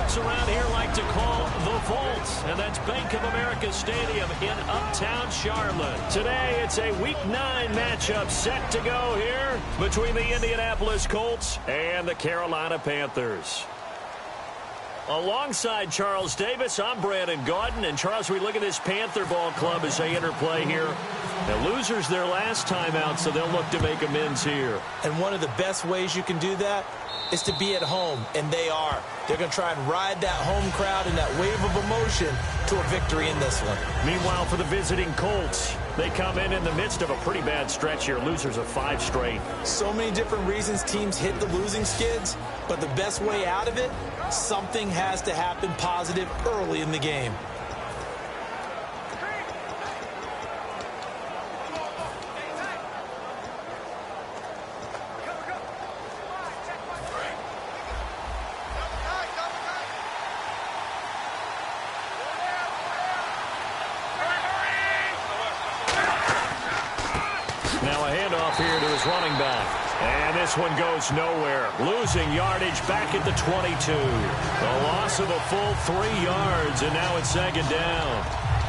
folks around here like to call the Vault, and that's Bank of America Stadium in uptown Charlotte. Today, it's a Week 9 matchup set to go here between the Indianapolis Colts and the Carolina Panthers. Alongside Charles Davis, I'm Brandon Gaudin. And Charles, we look at this Panther ball club as they enter play here. The losers their last time out, so they'll look to make amends here. And one of the best ways you can do that is to be at home, and they are. They're going to try and ride that home crowd and that wave of emotion to a victory in this one. Meanwhile, for the visiting Colts, they come in the midst of a pretty bad stretch here. Losers of 5 straight. So many different reasons teams hit the losing skids, but the best way out of it, something has to happen positive early in the game. Now a handoff here to his running back. And this one goes nowhere. Losing yardage back at the 22. A loss of a full 3 yards, and now it's second down.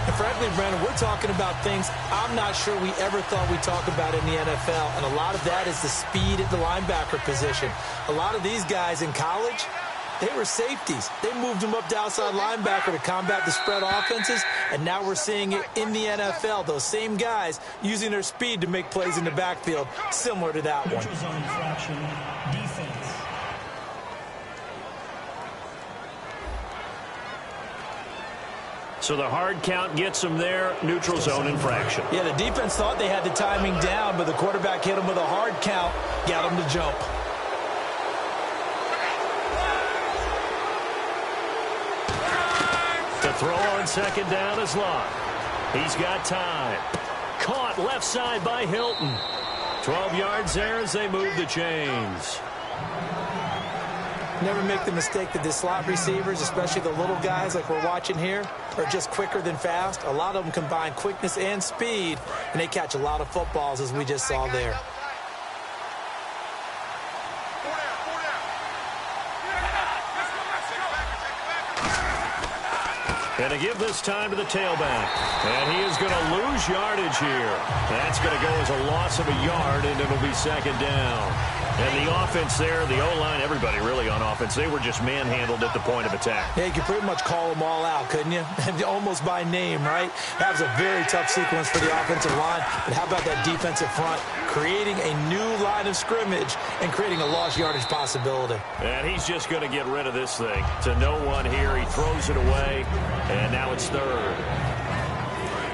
And frankly, Brandon, we're talking about things I'm not sure we ever thought we'd talk about in the NFL. And a lot of that is the speed at the linebacker position. A lot of these guys in college, they were safeties. They moved them up to outside linebacker to combat the spread offenses, and now we're seeing it in the NFL. Those same guys using their speed to make plays in the backfield, similar to that one. Neutral zone infraction, defense. So the hard count gets them there. Neutral zone infraction. Yeah, the defense thought they had the timing down, but the quarterback hit them with a hard count, got them to jump. The throw on second down is Locke. He's got time. Caught left side by Hilton. 12 yards there as they move the chains. Never make the mistake that the slot receivers, especially the little guys like we're watching here, are just quicker than fast. A lot of them combine quickness and speed, and they catch a lot of footballs, as we just saw there. And to give this time to the tailback. And he is going to lose yardage here. That's going to go as a loss of a yard, and it'll be second down. And the offense there, the O-line, everybody really on offense, they were just manhandled at the point of attack. Yeah, you could pretty much call them all out, couldn't you? Almost by name, right? That was a very tough sequence for the offensive line. But how about that defensive front creating a new line of scrimmage and creating a lost yardage possibility? And he's just going to get rid of this thing. To no one here. He throws it away, and now it's third.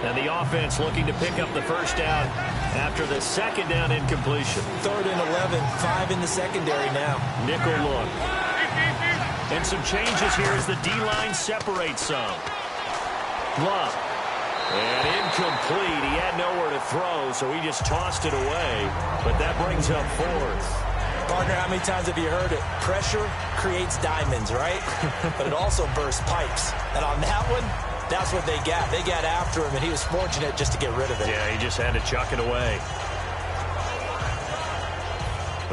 And the offense looking to pick up the first down after the second down incompletion. 3rd and 11, 5 in the secondary now. Nickel look. And some changes here as the D-line separates some. Love. And incomplete. He had nowhere to throw, so he just tossed it away. But that brings up 4th. Partner, how many times have you heard it? Pressure creates diamonds, right? But it also bursts pipes. And on that one, that's what they got. They got after him, and he was fortunate just to get rid of it. Yeah, he just had to chuck it away.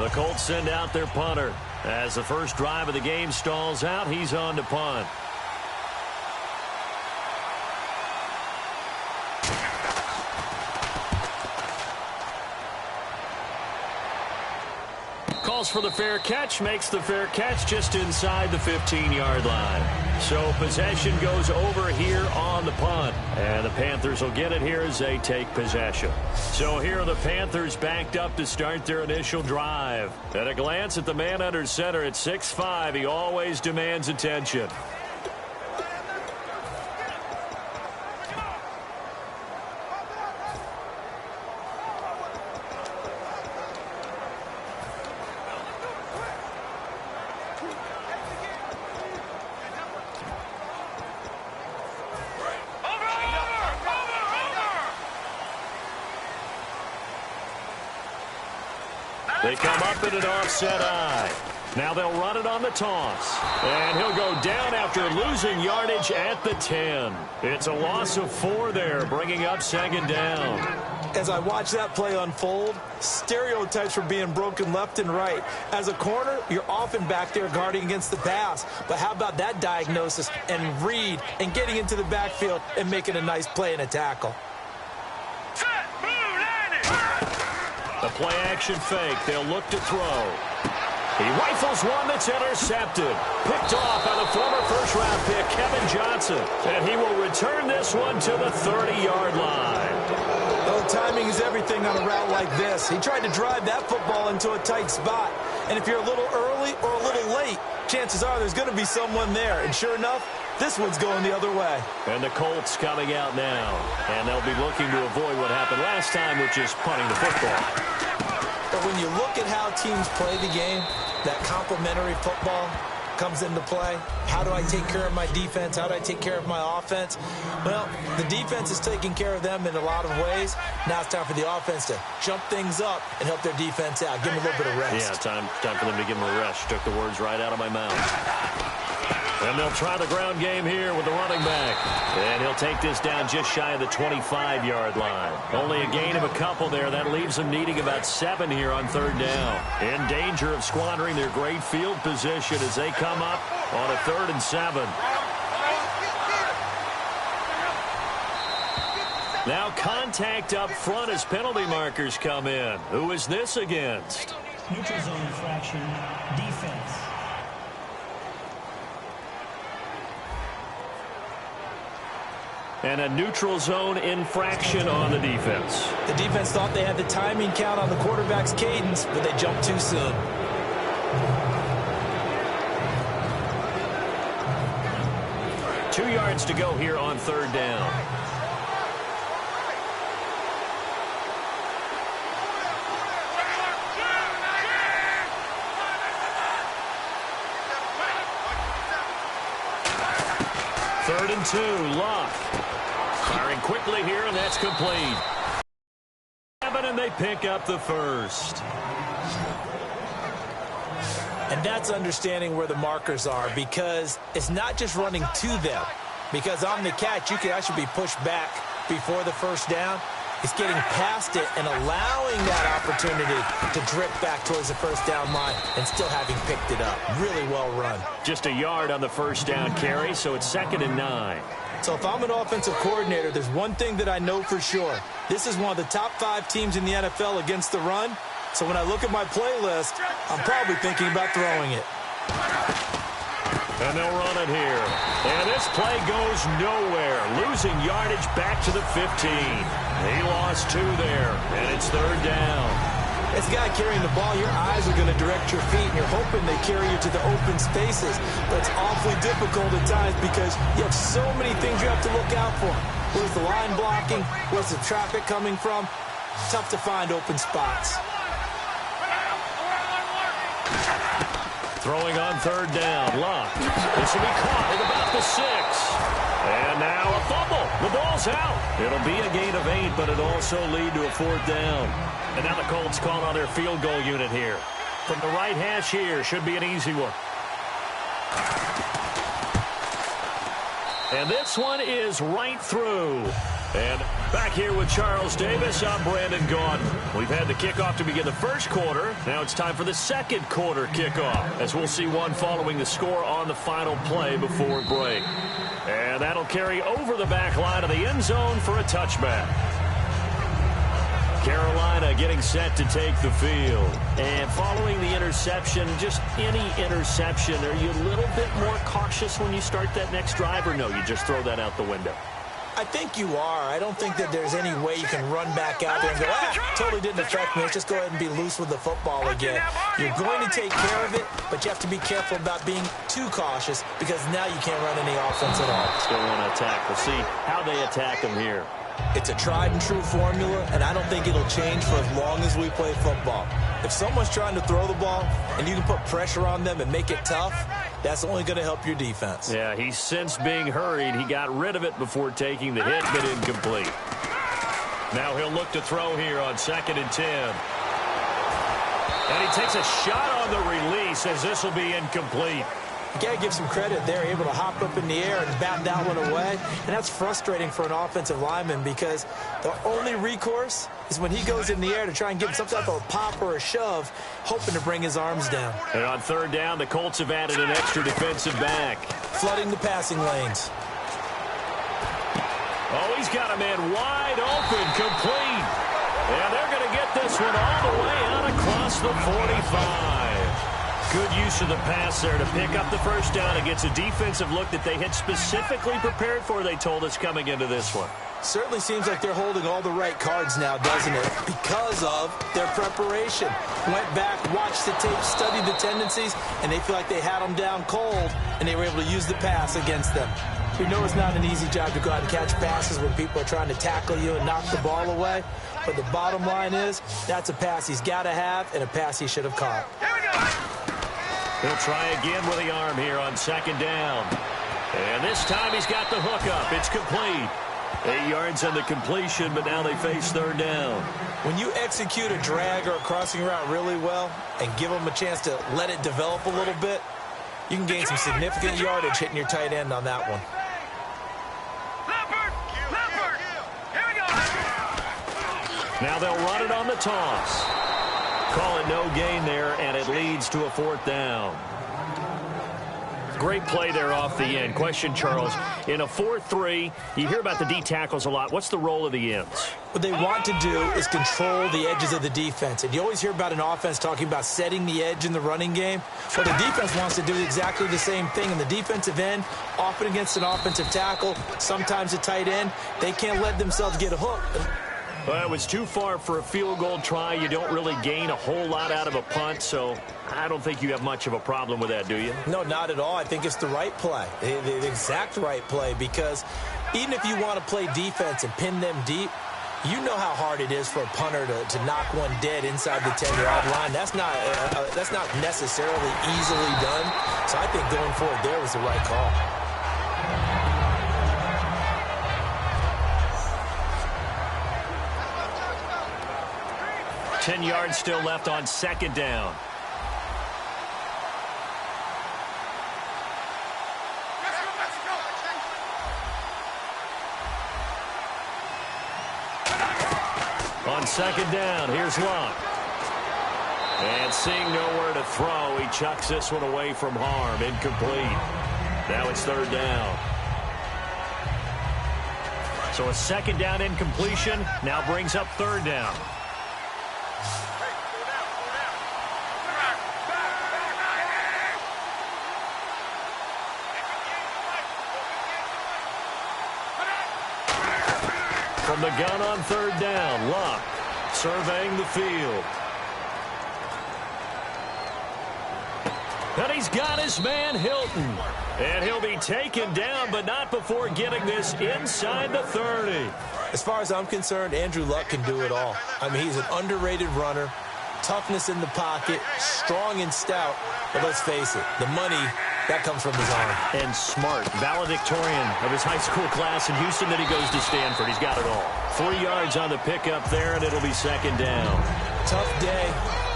The Colts send out their punter. As the first drive of the game stalls out, he's on to punt. Calls for the fair catch, makes the fair catch just inside the 15-yard line. So possession goes over here on the punt. And the Panthers will get it here as they take possession. So here are the Panthers backed up to start their initial drive. At a glance at the man under center at 6'5", he always demands attention. They come up in an offset eye. Now they'll run it on the toss. And he'll go down after losing yardage at the 10. It's a loss of 4 there, bringing up second down. As I watch that play unfold, stereotypes were being broken left and right. As a corner, you're often back there guarding against the pass. But how about that diagnosis and read and getting into the backfield and making a nice play and a tackle? The play-action fake. They'll look to throw. He rifles one that's intercepted. Picked off by the former first-round pick, Kevin Johnson. And he will return this one to the 30-yard line. Well, timing is everything on a route like this. He tried to drive that football into a tight spot. And if you're a little early or a little late, chances are there's going to be someone there. And sure enough, this one's going the other way. And the Colts coming out now. And they'll be looking to avoid what happened last time, which is punting the football. But when you look at how teams play the game, that complementary football comes into play. How do I take care of my defense? How do I take care of my offense? Well, the defense is taking care of them in a lot of ways. Now it's time for the offense to jump things up and help their defense out. Give them a little bit of rest. Yeah, time for them to give them a rest. Took the words right out of my mouth. And they'll try the ground game here with the running back. And he'll take this down just shy of the 25-yard line. Only a gain of a couple there. That leaves them needing about 7 here on third down. In danger of squandering their great field position as they come up on a 3rd and 7. Now contact up front as penalty markers come in. Who is this against? Neutral zone infraction, defense. And a neutral zone infraction on the defense. The defense thought they had the timing count on the quarterback's cadence, but they jumped too soon. Two yards to go here on third down. Third and 2, Luck. Firing quickly here, and that's complete. And they pick up the first. And that's understanding where the markers are, because it's not just running to them. Because on the catch, you can actually be pushed back before the first down. It's getting past it and allowing that opportunity to drift back towards the first down line and still having picked it up. Really well run. Just a yard on the first down carry, so it's 2nd and 9. So if I'm an offensive coordinator, there's one thing that I know for sure. This is one of the top 5 teams in the NFL against the run. So when I look at my playlist, I'm probably thinking about throwing it. And they'll run it here. And this play goes nowhere. Losing yardage back to the 15. He lost 2 there, and it's 3rd down. As a guy carrying the ball, your eyes are going to direct your feet, and you're hoping they carry you to the open spaces. But it's awfully difficult at times because you have so many things you have to look out for. Where's the line blocking? Where's the traffic coming from? Tough to find open spots. Throwing on third down. Luck. This will be caught at about the 6. And now a fumble. The ball's out. It'll be a gain of 8, but it'll also lead to a 4th down. And now the Colts call on their field goal unit here. From the right hash here, should be an easy one. And this one is right through. And back here with Charles Davis, I'm Brandon Gaudin. We've had the kickoff to begin the first quarter. Now it's time for the second quarter kickoff, as we'll see one following the score on the final play before break. And that'll carry over the back line of the end zone for a touchback. Carolina getting set to take the field. And following the interception, just any interception, are you a little bit more cautious when you start that next drive, or no, you just throw that out the window? I think you are. I don't think that there's any way you can run back out there and go, totally didn't affect me. Let's just go ahead and be loose with the football again. You're going to take care of it, but you have to be careful about being too cautious because now you can't run any offense at all. Still want to attack. We'll see how they attack them here. It's a tried and true formula, and I don't think it'll change for as long as we play football. If someone's trying to throw the ball and you can put pressure on them and make it tough, that's only going to help your defense. Yeah, he's since being hurried. He got rid of it before taking the hit, but incomplete. Now he'll look to throw here on 2nd and 10. And he takes a shot on the release as this will be incomplete. You got to give some credit. They're able to hop up in the air and bat that one away. And that's frustrating for an offensive lineman because the only recourse is when he goes in the air to try and give some type of pop or a shove, hoping to bring his arms down. And on third down, the Colts have added an extra defensive back. Flooding the passing lanes. Oh, he's got a man wide open, complete. And they're going to get this one all the way out across the 45. Good use of the pass there to pick up the first down against a defensive look that they had specifically prepared for, they told us, coming into this one. Certainly seems like they're holding all the right cards now, doesn't it? Because of their preparation. Went back, watched the tape, studied the tendencies, and they feel like they had them down cold, and they were able to use the pass against them. We know it's not an easy job to go out and catch passes when people are trying to tackle you and knock the ball away. But the bottom line is, that's a pass he's got to have and a pass he should have caught. He'll try again with the arm here on second down. And this time he's got the hook up. It's complete. 8 yards on the completion, but now they face third down. When you execute a drag or a crossing route really well and give them a chance to let it develop a little bit, you can gain some significant yardage hitting your tight end on that one. Now they'll run it on the toss. Call it no gain there, and it leads to a fourth down. Great play there off the end. Question, Charles, in a 4-3, you hear about the D tackles a lot. What's the role of the ends? What they want to do is control the edges of the defense. And you always hear about an offense talking about setting the edge in the running game. Well, the defense wants to do exactly the same thing. In the defensive end, often against an offensive tackle, sometimes a tight end, they can't let themselves get hooked. Well, it was too far for a field goal try. You don't really gain a whole lot out of a punt, so I don't think you have much of a problem with that, do you? No, not at all. I think it's the right play, the exact right play, because even if you want to play defense and pin them deep, you know how hard it is for a punter to knock one dead inside the 10-yard line. That's not necessarily easily done, so I think going forward there was the right call. 10 yards still left on second down. On second down, here's Luck. And seeing nowhere to throw, he chucks this one away from harm. Incomplete. Now it's third down. So a second down incompletion now brings up third down. From the gun on third down, Luck surveying the field. And he's got his man Hilton. And he'll be taken down, but not before getting this inside the 30. As far as I'm concerned, Andrew Luck can do it all. I mean, he's an underrated runner, toughness in the pocket, strong and stout. But let's face it, the money, that comes from his arm. And smart, valedictorian of his high school class in Houston, then he goes to Stanford. He's got it all. 3 yards on the pickup there, and it'll be second down. Tough day,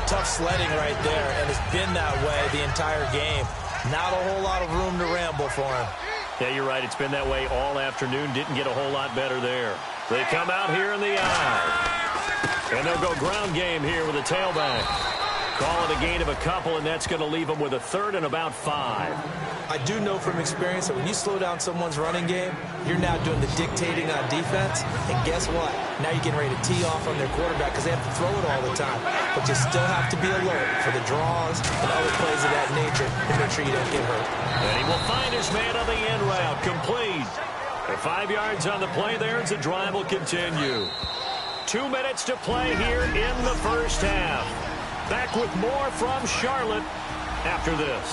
tough sledding right there, and it's been that way the entire game. Not a whole lot of room to ramble for him. Yeah, you're right. It's been that way all afternoon. Didn't get a whole lot better there. They come out here in the eye. And they'll go ground game here with a tailback. Call it a gain of a couple, and that's going to leave them with a third and about 5. I do know from experience that when you slow down someone's running game, you're now doing the dictating on defense. And guess what? Now you're getting ready to tee off on their quarterback because they have to throw it all the time. But you still have to be alert for the draws and other plays of that nature to make sure you don't get hurt. And he will find his man on the end route. Complete. And 5 yards on the play there as the drive will continue. 2 minutes to play here in the first half. Back with more from Charlotte after this.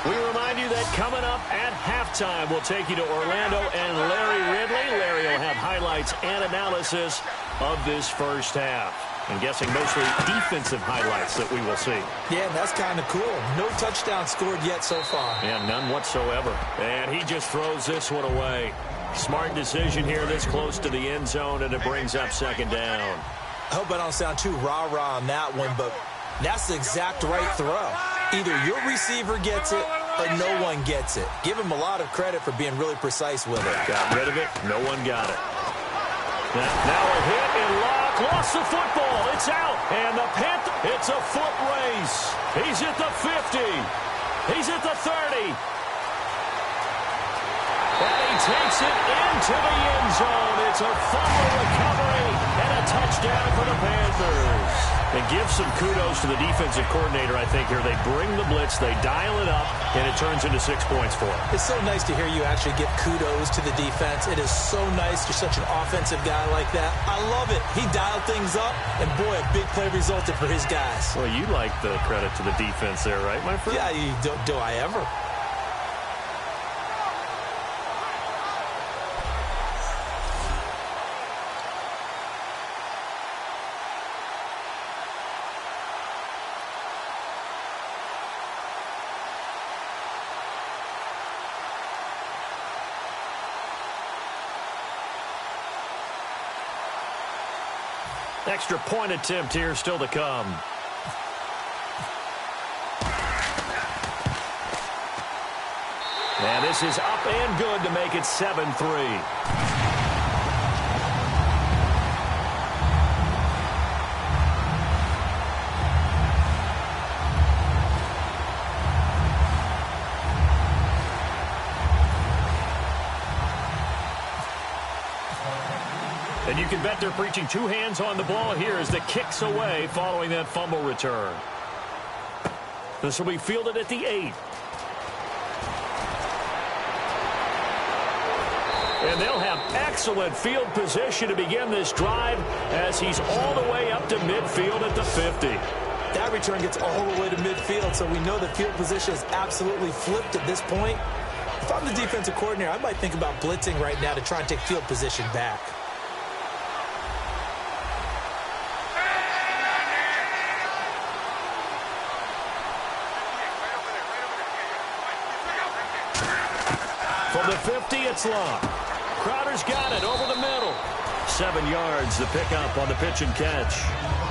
We remind you that coming up at halftime, we'll take you to Orlando and Larry Ridley. Larry will have highlights and analysis of this first half. I'm guessing mostly defensive highlights that we will see. Yeah, and that's kind of cool. No touchdown scored yet so far. Yeah, none whatsoever. And he just throws this one away. Smart decision here this close to the end zone, and it brings up second down. I hope I don't sound too rah-rah on that one, but that's the exact right throw. Either your receiver gets it or no one gets it. Give him a lot of credit for being really precise with it. Got rid of it. No one got it. Now a hit and Locke lost the football. It's out. And the Panthers, it's a foot race. He's at the 50. He's at the 30. And he takes it into the end zone. It's a fumble recovery and a touchdown for the Panthers. And give some kudos to the defensive coordinator, I think, here. They bring the blitz, they dial it up, and it turns into 6 points for them. It's so nice to hear you actually give kudos to the defense. It is so nice. You're such an offensive guy like that. I love it. He dialed things up, and boy, a big play resulted for his guys. Well, you like the credit to the defense there, right, my friend? Yeah, do I ever? Extra point attempt here still to come. And this is up and good to make it 7-3. And you can bet they're preaching two hands on the ball here as the kick's away following that fumble return. This will be fielded at the 8. And they'll have excellent field position to begin this drive as he's all the way up to midfield at the 50. That return gets all the way to midfield, so we know the field position is absolutely flipped at this point. If I'm the defensive coordinator, I might think about blitzing right now to try and take field position back. From the 50, it's Locke. Crowder's got it over the middle. 7 yards, the pickup on the pitch and catch.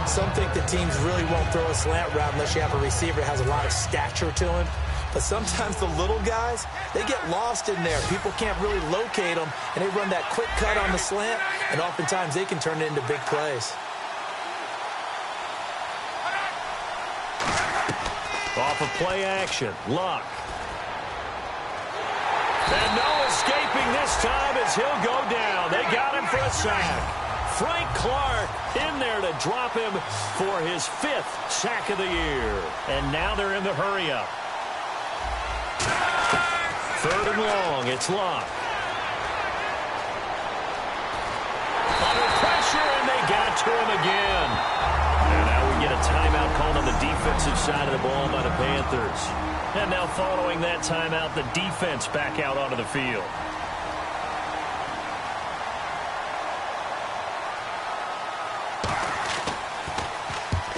Some think the teams really won't throw a slant route unless you have a receiver that has a lot of stature to him. But sometimes the little guys, they get lost in there. People can't really locate them, and they run that quick cut on the slant, and oftentimes they can turn it into big plays. Off of play action, Locke. And no escaping this time as he'll go down. They got him for a sack. Frank Clark in there to drop him for his 5th sack of the year. And now they're in the hurry-up. 3rd and long, it's Locke. Under pressure, and they got to him again. And now we get a timeout called on the defensive side of the ball by the Panthers. And now following that timeout, the defense back out onto the field.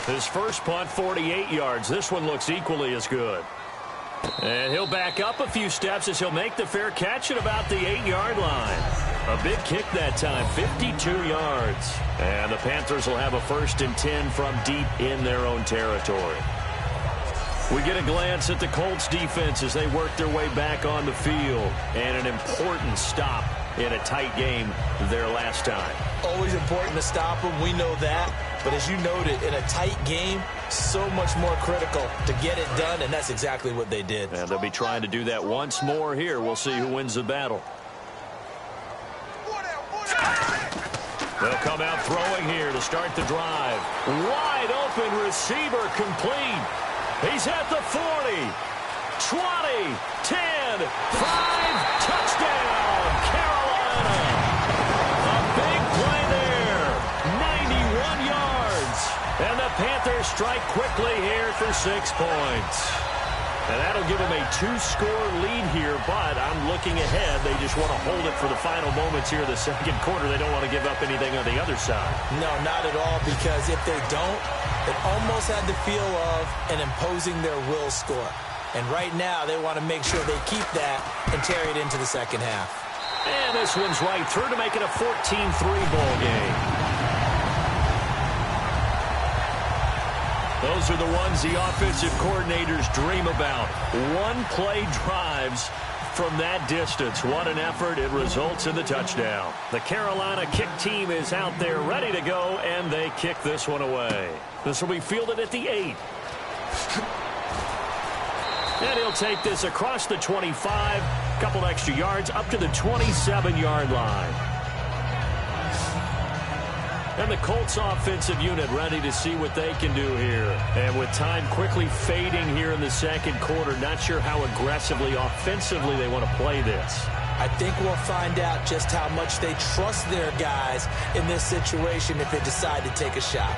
His first punt, 48 yards. This one looks equally as good. And he'll back up a few steps as he'll make the fair catch at about the 8-yard line. A big kick that time, 52 yards. And the Panthers will have a 1st and 10 from deep in their own territory. We get a glance at the Colts defense as they work their way back on the field. And an important stop in a tight game their last time. Always important to stop them. We know that. But as you noted, in a tight game, so much more critical to get it done, and that's exactly what they did. And they'll be trying to do that once more here. We'll see who wins the battle. They'll come out throwing here to start the drive. Wide open receiver complete. He's at the 40, 20, 10, 5, touchdown, Carolina. A big play there, 91 yards. And the Panthers strike quickly here for 6 points. And that'll give them a 2-score lead here, but I'm looking ahead. They just want to hold it for the final moments here of the second quarter. They don't want to give up anything on the other side. No, not at all, because if they don't, it almost had the feel of an imposing their will score. And right now, they want to make sure they keep that and carry it into the second half. And this one's right through to make it a 14-3 ball game. Those are the ones the offensive coordinators dream about. One-play drives from that distance. What an effort. It results in the touchdown. The Carolina kick team is out there ready to go, and they kick this one away. This will be fielded at the 8. And he'll take this across the 25, a couple extra yards, up to the 27-yard line. And the Colts offensive unit ready to see what they can do here. And with time quickly fading here in the second quarter, not sure how aggressively, offensively they want to play this. I think we'll find out just how much they trust their guys in this situation if they decide to take a shot.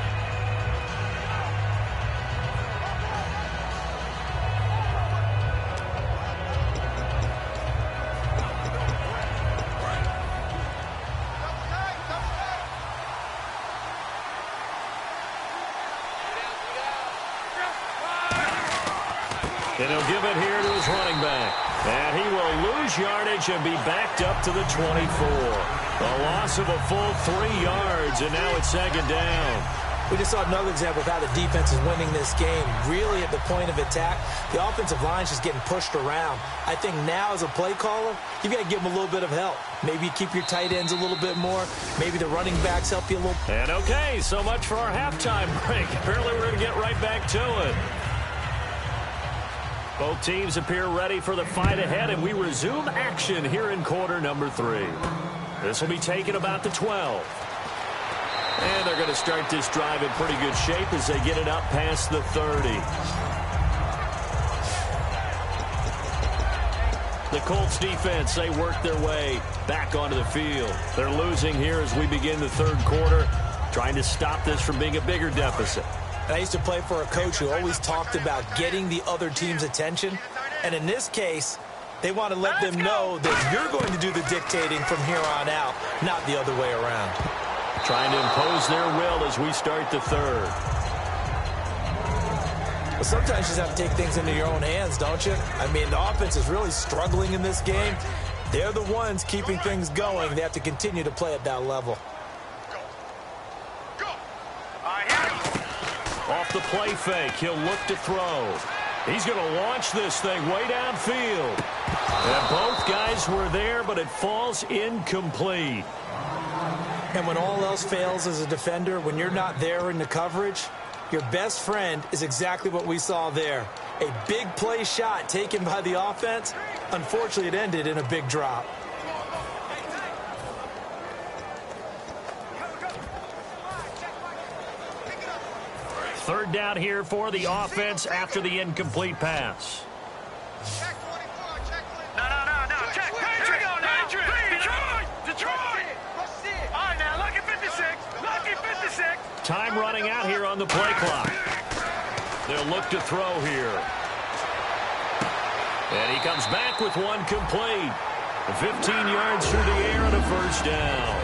And he'll give it here to his running back. And he will lose yardage and be backed up to the 24. A loss of a full 3 yards, and now it's second down. We just saw another example of how the defense is winning this game. Really at the point of attack, the offensive line's just getting pushed around. I think now as a play caller, you've got to give them a little bit of help. Maybe keep your tight ends a little bit more. Maybe the running backs help you a little. And okay, so much for our halftime break. Apparently we're going to get right back to it. Both teams appear ready for the fight ahead, and we resume action here in quarter number 3. This will be taken about the 12. And they're going to start this drive in pretty good shape as they get it up past the 30. The Colts defense, they work their way back onto the field. They're losing here as we begin the third quarter, trying to stop this from being a bigger deficit. I used to play for a coach who always talked about getting the other team's attention. And in this case, they want to let them know that you're going to do the dictating from here on out, not the other way around. Trying to impose their will as we start the third. Well, sometimes you just have to take things into your own hands, don't you? I mean, the offense is really struggling in this game. They're the ones keeping things going. They have to continue to play at that level. Off the play fake, he'll look to throw. He's going to launch this thing way downfield. And both guys were there, but it falls incomplete. And when all else fails as a defender, when you're not there in the coverage, your best friend is exactly what we saw there. A big play shot taken by the offense. Unfortunately, it ended in a big drop. Third down here for the offense after the incomplete pass. No. Check. Here we go now. Detroit. All right, now, lucky 56. Time running out here on the play clock. They'll look to throw here. And he comes back with one complete. 15 yards through the air and a first down.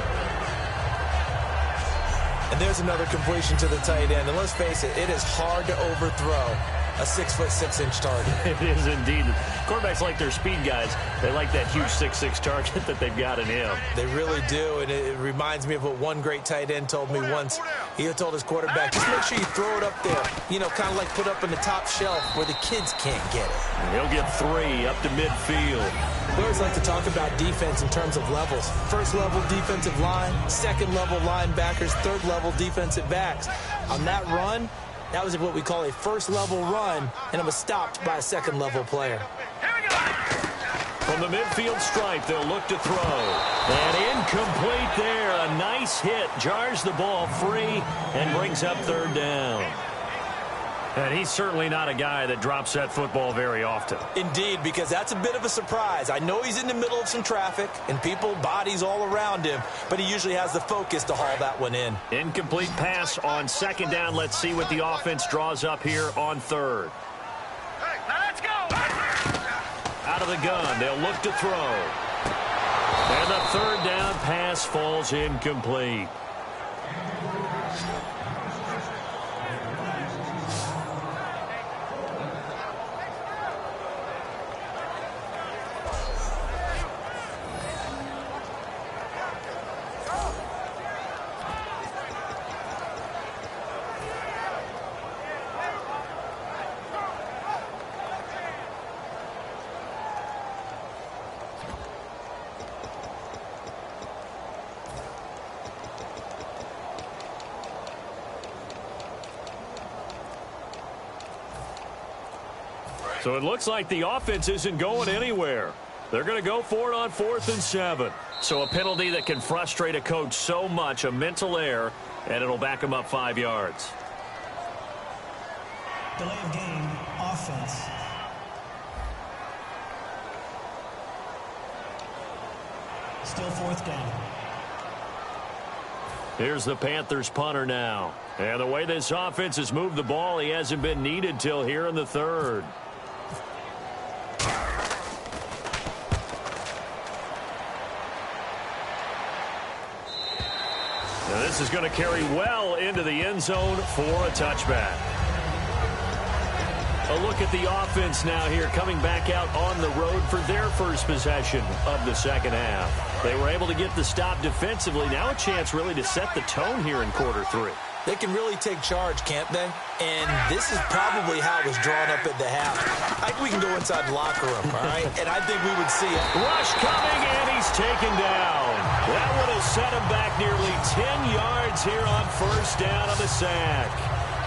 And there's another completion to the tight end. And let's face it, it is hard to overthrow a 6'6" target. It is indeed. Quarterbacks like their speed guys. They like that huge 6'6" target that they've got in him. They really do, and it reminds me of what one great tight end told me once. He told his quarterback, just make sure you throw it up there, kind of like put up in the top shelf where the kids can't get it. And he'll get 3 up to midfield. We always like to talk about defense in terms of levels. First level defensive line, second level linebackers, third level defensive backs. On that run, that was what we call a first level run, and it was stopped by a second level player. From the midfield stripe, they'll look to throw. And incomplete there. A nice hit. Jars the ball free and brings up third down. And he's certainly not a guy that drops that football very often. Indeed, because that's a bit of a surprise. I know he's in the middle of some traffic and people, bodies all around him, but he usually has the focus to haul that one in. Incomplete pass on second down. Let's see what the offense draws up here on third. Now let's go. Out of the gun, they'll look to throw. And the third down pass falls incomplete. So it looks like the offense isn't going anywhere. They're going to go for it on 4th and 7. So a penalty that can frustrate a coach so much, a mental error, and it'll back him up 5 yards. Delay of game, offense. Still 4th down. Here's the Panthers punter now. And the way this offense has moved the ball, he hasn't been needed till here in the 3rd. Now this is going to carry well into the end zone for a touchback. A look at the offense now here, coming back out on the road for their first possession of the second half. They were able to get the stop defensively. Now a chance really to set the tone here in quarter 3. They can really take charge, can't they? And this is probably how it was drawn up at the half. I think we can go inside the locker room, all right? And I think we would see it. Rush coming, and he's taken down. That would have set him back nearly 10 yards here on 1st down on the sack.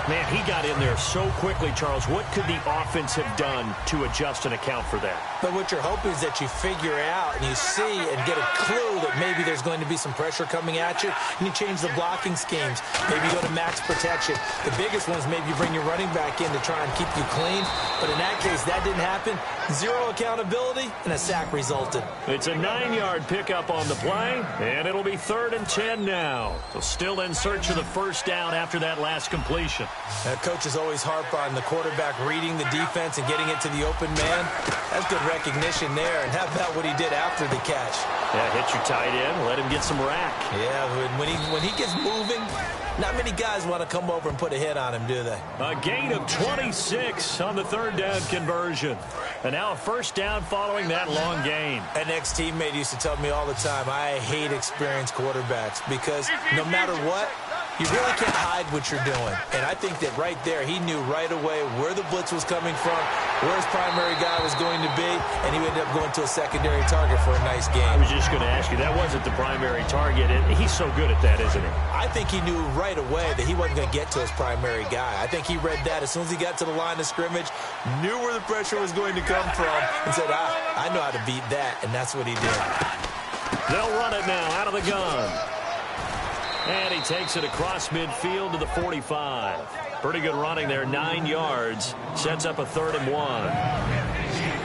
Man, he got in there so quickly, Charles. What could the offense have done to adjust and account for that? But what you're hoping is that you figure out and you see and get a clue that maybe there's going to be some pressure coming at you, and you change the blocking schemes. Maybe you go to max protection. The biggest one is maybe you bring your running back in to try and keep you clean. But in that case, that didn't happen. 0 accountability, and a sack resulted. It's a 9-yard pickup on the play, and it'll be 3rd and 10 now. So still in search of the 1st down after that last completion. Coaches always harp on the quarterback reading the defense and getting it to the open man. That's good recognition there. And how about what he did after the catch? Yeah, hit your tight end, let him get some rack. Yeah, when he gets moving, not many guys want to come over and put a hit on him, do they? A gain of 26 on the 3rd down conversion. And now a 1st down following that long gain. An ex-teammate used to tell me all the time, I hate experienced quarterbacks because no matter what, you really can't hide what you're doing. And I think that right there, he knew right away where the blitz was coming from, where his primary guy was going to be, and he ended up going to a secondary target for a nice game. I was just going to ask you, that wasn't the primary target, and he's so good at that, isn't he? I think he knew right away that he wasn't going to get to his primary guy. I think he read that as soon as he got to the line of scrimmage, knew where the pressure was going to come from, and said, I know how to beat that, and that's what he did. They'll run it now out of the gun. And he takes it across midfield to the 45. Pretty good running there, 9 yards. Sets up a 3rd and 1.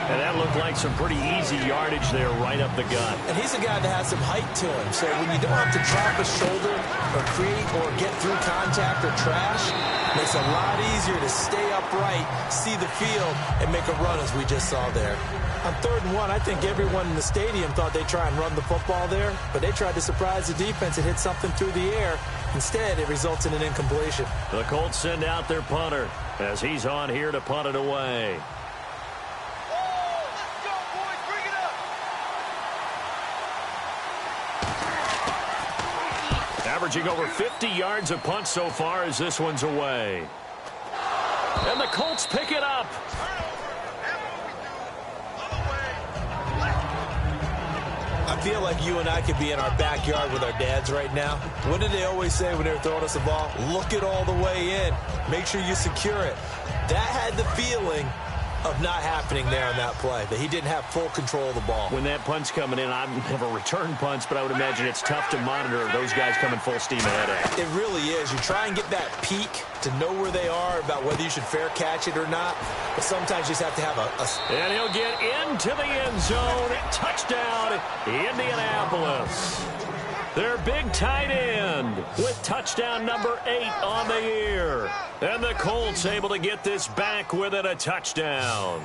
And that looked like some pretty easy yardage there right up the gut. And he's a guy that has some height to him. So when you don't have to drop a shoulder or create or get through contact or trash, it makes it a lot easier to stay upright, see the field, and make a run as we just saw there. On 3rd and 1, I think everyone in the stadium thought they'd try and run the football there, but they tried to surprise the defense and hit something through the air. Instead, it results in an incompletion. The Colts send out their punter as he's on here to punt it away. Averaging over 50 yards a punt so far as this one's away. And the Colts pick it up. I feel like you and I could be in our backyard with our dads right now. What did they always say when they were throwing us the ball? Look it all the way in. Make sure you secure it. That had the feeling of not happening there on that play, that he didn't have full control of the ball. When that punt's coming in, I've never returned punts, but I would imagine it's tough to monitor those guys coming full steam ahead at. It really is. You try and get that peek to know where they are about whether you should fair catch it or not, but sometimes you just have to have a... And he'll get into the end zone. Touchdown, Indianapolis. Their big tight end with touchdown number 8 on the year. And the Colts able to get this back within a touchdown.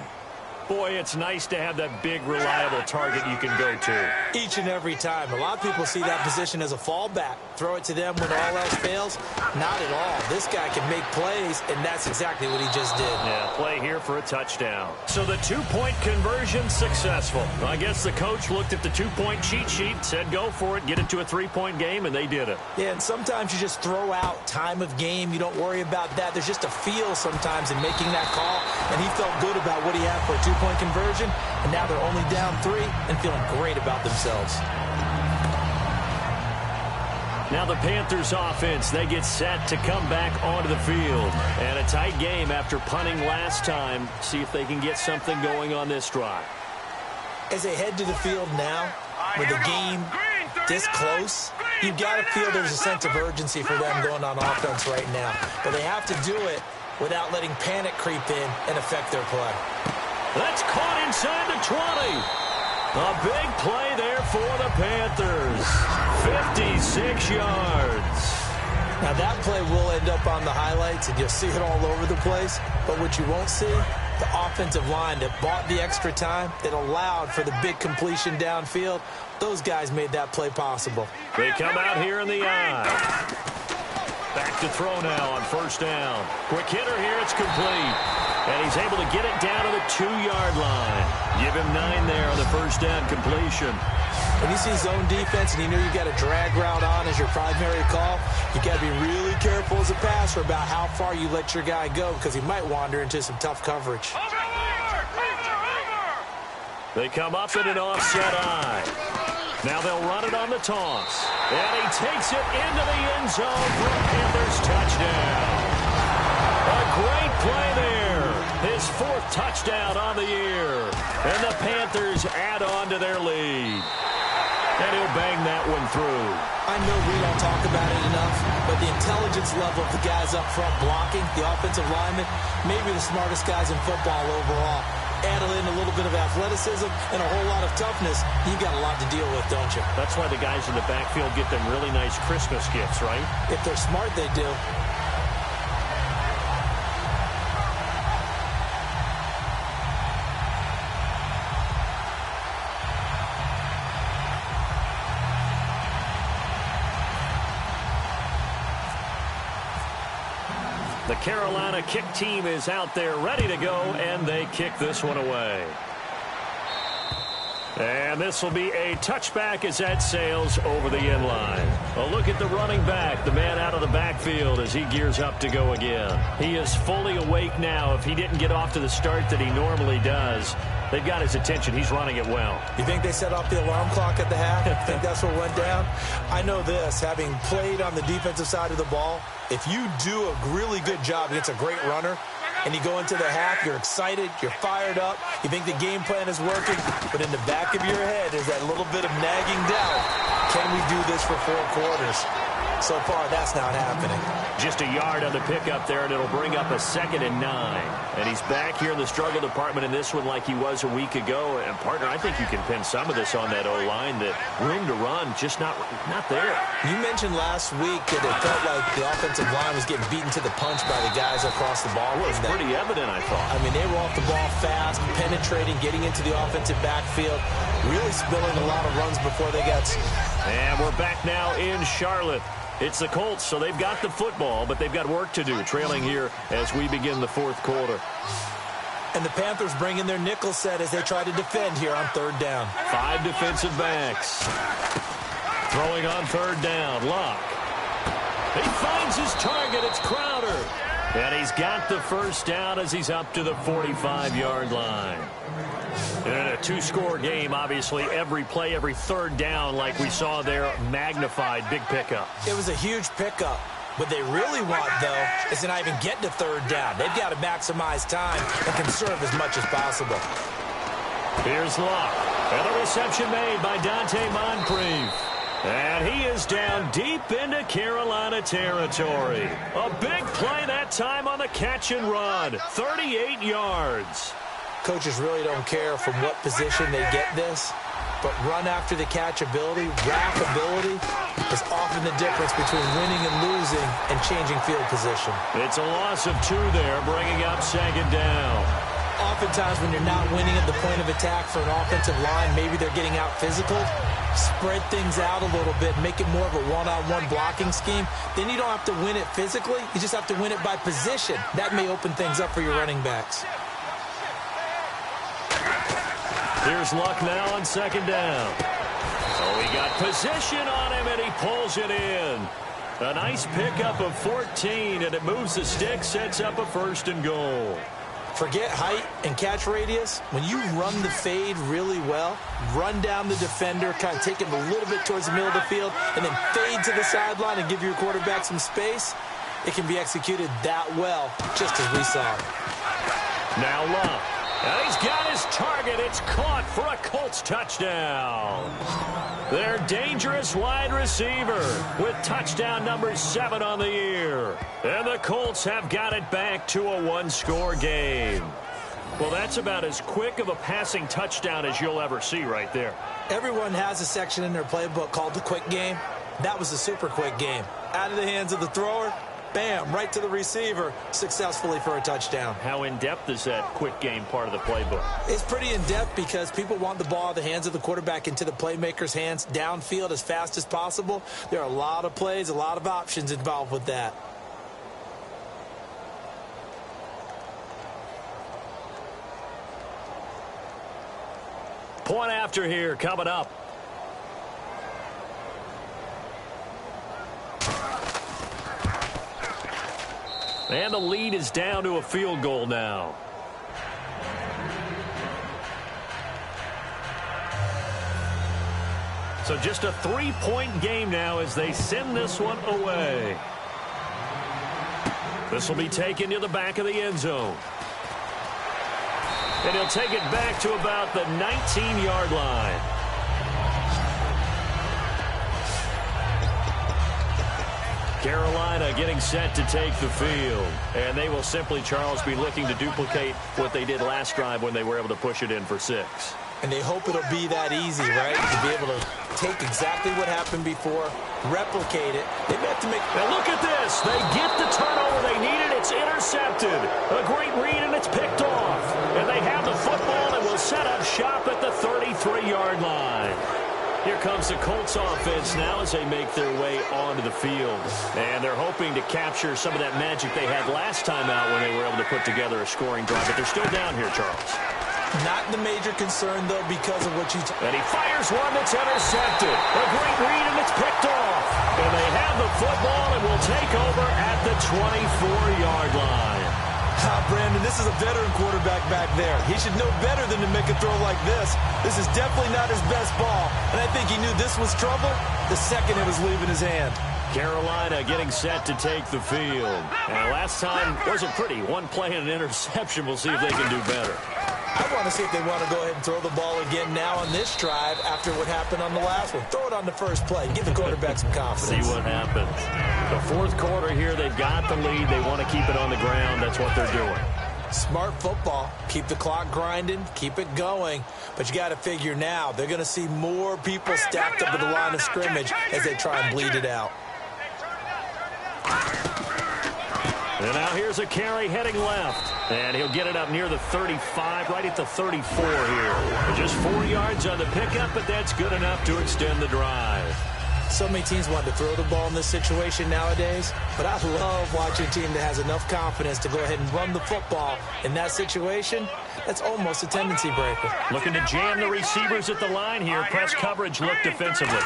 Boy, it's nice to have that big, reliable target you can go to. Each and every time. A lot of people see that position as a fallback. Throw it to them when all else fails. Not at all. This guy can make plays, and that's exactly what he just did. Yeah, play here for a touchdown. So the 2-point conversion successful. I guess the coach looked at the 2-point cheat sheet, said go for it, get it to a 3-point game, and they did it. Yeah, and sometimes you just throw out time of game. You don't worry about that. There's just a feel sometimes in making that call, and he felt good about what he had for a 2-point conversion, and now they're only down 3 and feeling great about themselves. Now the Panthers offense, they get set to come back onto the field. And a tight game after punting last time. See if they can get something going on this drive. As they head to the field now, with the game this close, you've got to feel there's a sense of urgency for them going on offense right now. But they have to do it without letting panic creep in and affect their play. That's caught inside the 20. A big play there for the Panthers. 56 yards. Now that play will end up on the highlights, and you'll see it all over the place. But what you won't see, the offensive line that bought the extra time, that allowed for the big completion downfield, those guys made that play possible. They come out here in the eye. Back to throw now on first down. Quick hitter here, it's complete. And he's able to get it down to the 2-yard line. Give him 9 there on the first down completion. When you see zone defense and you know you got a drag route on as your primary call, you got to be really careful as a passer about how far you let your guy go, because he might wander into some tough coverage. They come up in an offset eye. Now they'll run it on the toss. And he takes it into the end zone for a Panthers touchdown. A great play there. His 4th touchdown on the year. And the Panthers add on to their lead. And he'll bang that one through. I know we don't talk about it enough, but the intelligence level of the guys up front blocking, the offensive linemen, maybe the smartest guys in football overall. Add in a little bit of athleticism and a whole lot of toughness, you got a lot to deal with, don't you? That's why the guys in the backfield get them really nice Christmas gifts, right? If they're smart, they do. The Carolina kick team is out there ready to go, and they kick this one away. And this will be a touchback as that sails over the end line. A look at the running back, the man out of the backfield as he gears up to go again. He is fully awake now. If he didn't get off to the start that he normally does, they've got his attention. He's running it well. You think they set off the alarm clock at the half? I think that's what went down? I know this, having played on the defensive side of the ball, if you do a really good job against a great runner, and you go into the half, you're excited, you're fired up, you think the game plan is working, but in the back of your head is that little bit of nagging doubt. Can we do this for 4 quarters? So far, that's not happening. Just a yard on the pickup there, and it'll bring up a 2nd and 9. And he's back here in the struggle department in this one like he was a week ago. And, partner, I think you can pin some of this on that O-line. That room to run, just not there. You mentioned last week that it felt like the offensive line was getting beaten to the punch by the guys across the ball. Well, it was pretty evident, I thought. I mean, they were off the ball fast, penetrating, getting into the offensive backfield, really spilling a lot of runs before they got... And we're back now in Charlotte. It's the Colts, so they've got the football, but they've got work to do, trailing here as we begin the 4th quarter. And the Panthers bring in their nickel set as they try to defend here on 3rd down. 5 defensive backs. Throwing on 3rd down, Luck. He finds his target, it's Crowder. And he's got the first down as he's up to the 45-yard line. In a 2-score game, obviously, every play, every 3rd down, like we saw there, magnified, big pickup. It was a huge pickup. What they really want, though, is to not even get to 3rd down. They've got to maximize time and conserve as much as possible. Here's Luck. And a reception made by Dante Moncrief. And he is down deep into Carolina territory. A big play that time on the catch and run. 38 yards. Coaches really don't care from what position they get this, but run after the catch ability, rack ability, is often the difference between winning and losing and changing field position. It's a loss of 2 there, bringing up 2nd down. Oftentimes when you're not winning at the point of attack for an offensive line, maybe they're getting out physical, spread things out a little bit, make it more of a one-on-one blocking scheme. Then you don't have to win it physically, you just have to win it by position. That may open things up for your running backs. Here's Luck now on 2nd down. Oh, he got position on him, and he pulls it in. A nice pickup of 14, and it moves the stick, sets up a 1st and goal. Forget height and catch radius. When you run the fade really well, run down the defender, kind of take him a little bit towards the middle of the field, and then fade to the sideline and give your quarterback some space, it can be executed that well, just as we saw. Now Love. And he's got his target. It's caught for a Colts touchdown. Their dangerous wide receiver with touchdown number 7 on the year. And the Colts have got it back to a one-score game. Well, that's about as quick of a passing touchdown as you'll ever see right there. Everyone has a section in their playbook called the quick game. That was a super quick game. Out of the hands of the thrower, bam, right to the receiver, successfully for a touchdown. How in-depth is that quick game part of the playbook? It's pretty in-depth because people want the ball out of the hands of the quarterback into the playmaker's hands downfield as fast as possible. There are a lot of plays, a lot of options involved with that. Point after here coming up. And the lead is down to a field goal now. So just a 3-point game now as they send this one away. This will be taken to the back of the end zone. And he'll take it back to about the 19-yard line. Carolina getting set to take the field. And they will simply, Charles, be looking to duplicate what they did last drive when they were able to push it in for 6. And they hope it'll be that easy, right? To be able to take exactly what happened before, replicate it. They have to make... Now look at this. They get the turnover they needed. It's intercepted. A great read, and it's picked off. And they have the football and will set up shop at the 33-yard line. Here comes the Colts offense now as they make their way onto the field. And they're hoping to capture some of that magic they had last time out when they were able to put together a scoring drive. But they're still down here, Charles. Not the major concern, though, because of what you... And he fires one that's intercepted. A great read, and it's picked off. And they have the football and will take over at the 24-yard line. Brandon, this is a veteran quarterback back there. He should know better than to make a throw like this. This is definitely not his best ball. And I think he knew this was trouble the second it was leaving his hand. Carolina getting set to take the field. And last time wasn't pretty. One play and an interception. We'll see if they can do better. I want to see if they want to go ahead and throw the ball again now on this drive after what happened on the last one. Throw it on the first play. Give the quarterback some confidence. See what happens. The fourth quarter here, they've got the lead. They want to keep it on the ground. That's what they're doing. Smart football. Keep the clock grinding. Keep it going. But you got to figure now, they're going to see more people stacked up at the line of scrimmage as they try and bleed it out. And now here's a carry heading left. And he'll get it up near the 35, right at the 34 here. Just 4 yards on the pickup, but that's good enough to extend the drive. So many teams want to throw the ball in this situation nowadays, but I love watching a team that has enough confidence to go ahead and run the football. In that situation, that's almost a tendency breaker. Looking to jam the receivers at the line here. Press coverage look defensively.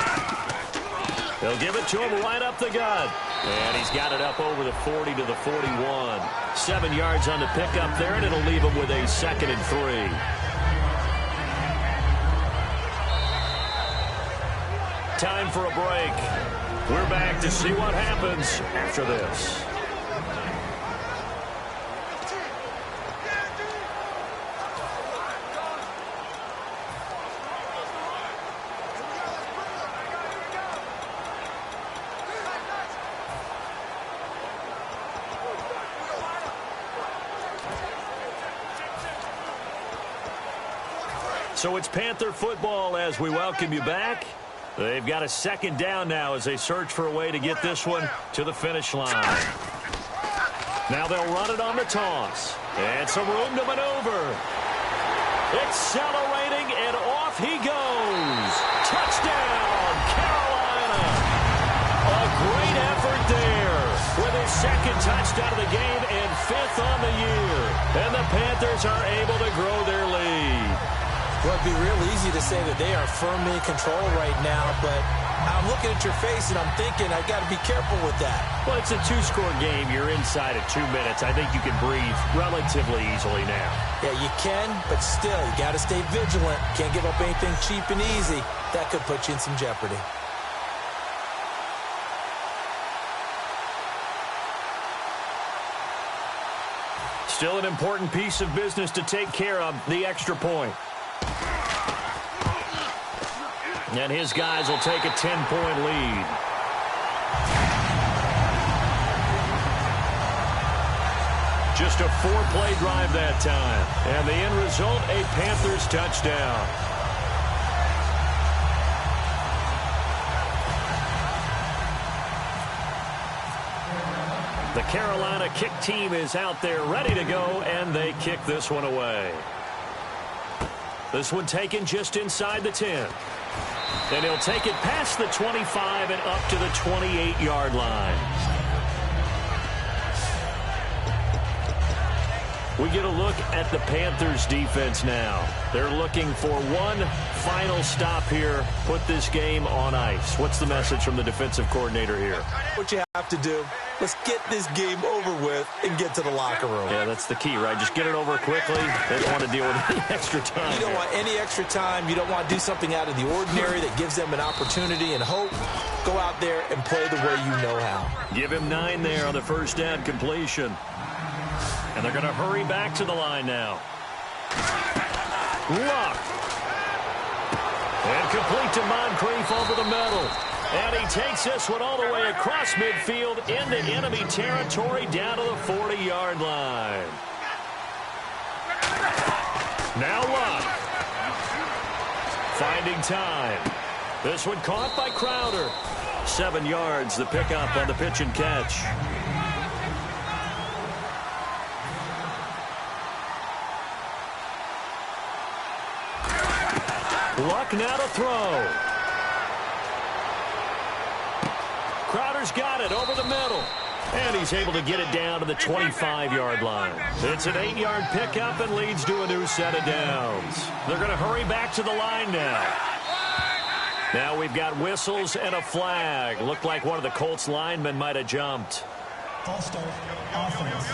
They'll give it to him right up the gut. And he's got it up over the 40 to the 41. 7 yards on the pickup there, and it'll leave him with a 2nd and 3. Time for a break. We're back to see what happens after this. So it's Panther football as we welcome you back. They've got a 2nd down now as they search for a way to get this one to the finish line. Now they'll run it on the toss. And some room to maneuver. Accelerating, and off he goes. Touchdown, Carolina. A great effort there with his 2nd touchdown of the game and 5th on the year. And the Panthers are able to grow their lead. Well, it'd be real easy to say that they are firmly in control right now, but I'm looking at your face and I'm thinking I got to be careful with that. Well, it's a two-score game. You're inside at 2 minutes. I think you can breathe relatively easily now. Yeah, you can, but still, you got to stay vigilant. Can't give up anything cheap and easy. That could put you in some jeopardy. Still an important piece of business to take care of, the extra point. And his guys will take a 10-point lead. Just a 4-play drive that time. And the end result, a Panthers touchdown. The Carolina kick team is out there ready to go, and they kick this one away. This one taken just inside the 10. And he'll take it past the 25 and up to the 28-yard line. We get a look at the Panthers defense now. They're looking for one final stop here, put this game on ice. What's the message from the defensive coordinator here? What you have to do, let's get this game over with and get to the locker room. Yeah, that's the key, right? Just get it over quickly. They don't want to deal with any extra time. You don't want any extra time. You don't want to do something out of the ordinary that gives them an opportunity and hope. Go out there and play the way you know how. Give him 9 there on the first down completion. And they're going to hurry back to the line now. Luck. And complete to Moncrief over the middle. And he takes this one all the way across midfield into enemy territory down to the 40-yard line. Now Luck. Finding time. This one caught by Crowder. 7 yards, the pickup on the pitch and catch. Luck now to throw. Crowder's got it over the middle. And he's able to get it down to the 25-yard line. It's an 8-yard pickup and leads to a new set of downs. They're going to hurry back to the line now. Now we've got whistles and a flag. Looked like one of the Colts linemen might have jumped. False start, offense.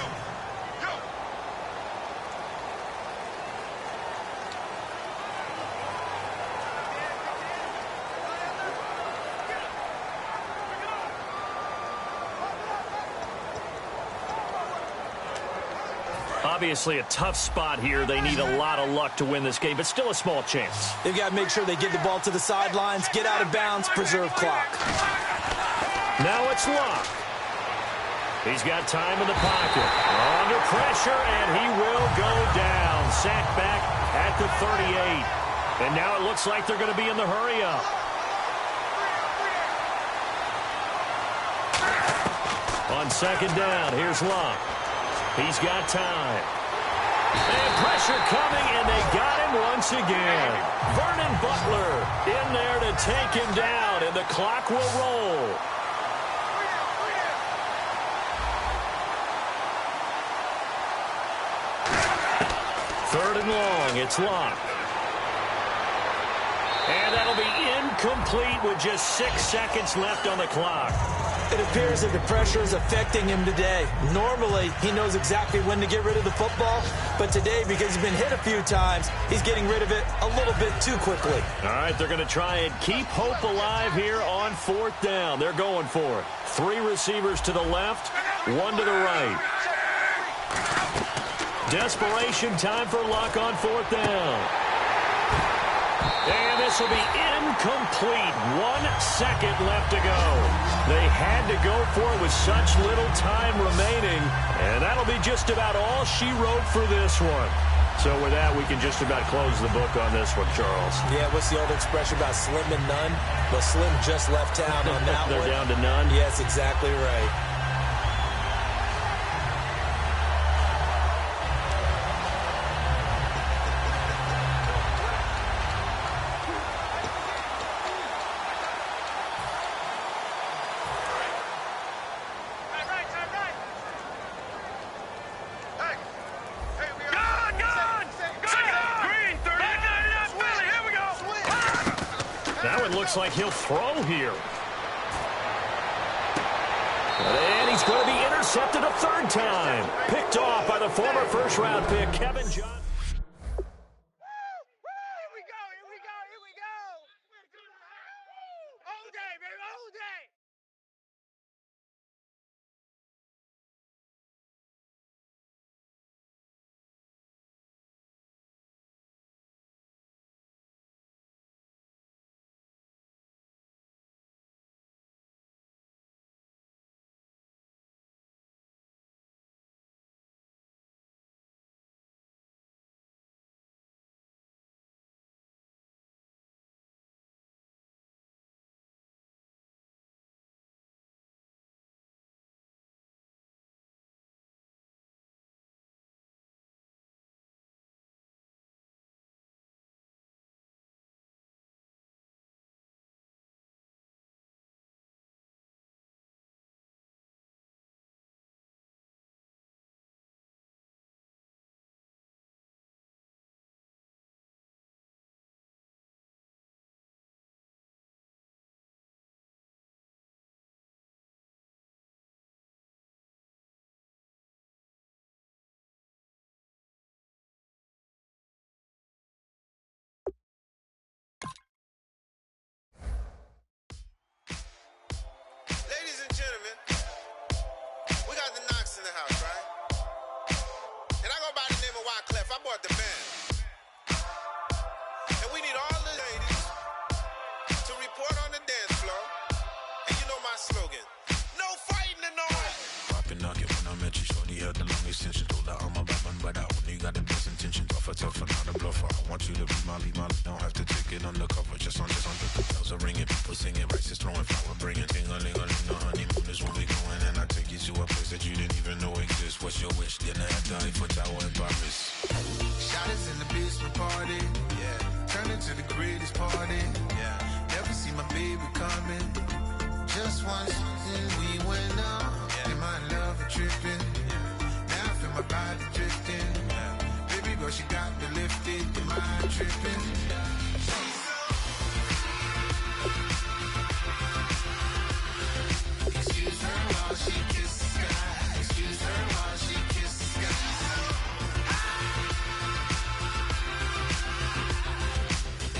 Obviously a tough spot here. They need a lot of luck to win this game, but still a small chance. They've got to make sure they get the ball to the sidelines, get out of bounds, preserve clock. Now it's Luck. He's got time in the pocket. Under pressure, and he will go down. Sacked back at the 38. And now it looks like they're going to be in the hurry-up. On second down, here's Luck. He's got time. And pressure coming, and they got him once again. Vernon Butler in there to take him down, and the clock will roll. Third and long, it's Luck. And that'll be incomplete with just 6 seconds left on the clock. It appears that the pressure is affecting him today. Normally, he knows exactly when to get rid of the football, but today, because he's been hit a few times, he's getting rid of it a little bit too quickly. All right, they're going to try and keep hope alive here on fourth down. They're going for it. 3 receivers to the left, 1 to the right. Desperation time for Luck on fourth down. And this will be incomplete. 1 second left to go. They had to go for it with such little time remaining. And that'll be just about all she wrote for this one. So with that, we can just about close the book on this one, Charles. Yeah, what's the old expression about slim and none? Well, Slim just left town on that They're one. down to none? Yes, exactly right. Now it looks like he'll throw here. And he's going to be intercepted a third time. Picked off by the former first-round pick, Kevin Johnson. Ladies and gentlemen, we got the Knox in the house, right? And I go by the name of Wyclef. I bought the band. And we need all the ladies to report on the dance floor. And you know my slogan, no fighting in no way. Poppin' nugget when I met you, shorty had the long extension. Told her I'm a bad one, but I only got the best intention. Tougher, not a bluffer. I want you to be Molly. Don't have to take it undercover. Just on the bells are ringing, people singing, rice throwing, flower bringing. Ting-a-ling-a-ling, the honeymoon is when we going. And I take you to a place that you didn't even know exists. What's your wish? Dinner at the Eiffel Tower in Paris. Shot us in the basement party. Yeah. Turn into the greatest party. Yeah. Never see my baby coming. Just once, then we went up. Yeah. In my love a tripping. Yeah. Now I feel my body drifting. Yeah. Baby girl, she got me lifted. In my tripping. Yeah. Excuse her while she kisses the sky. Excuse her while she kisses the sky.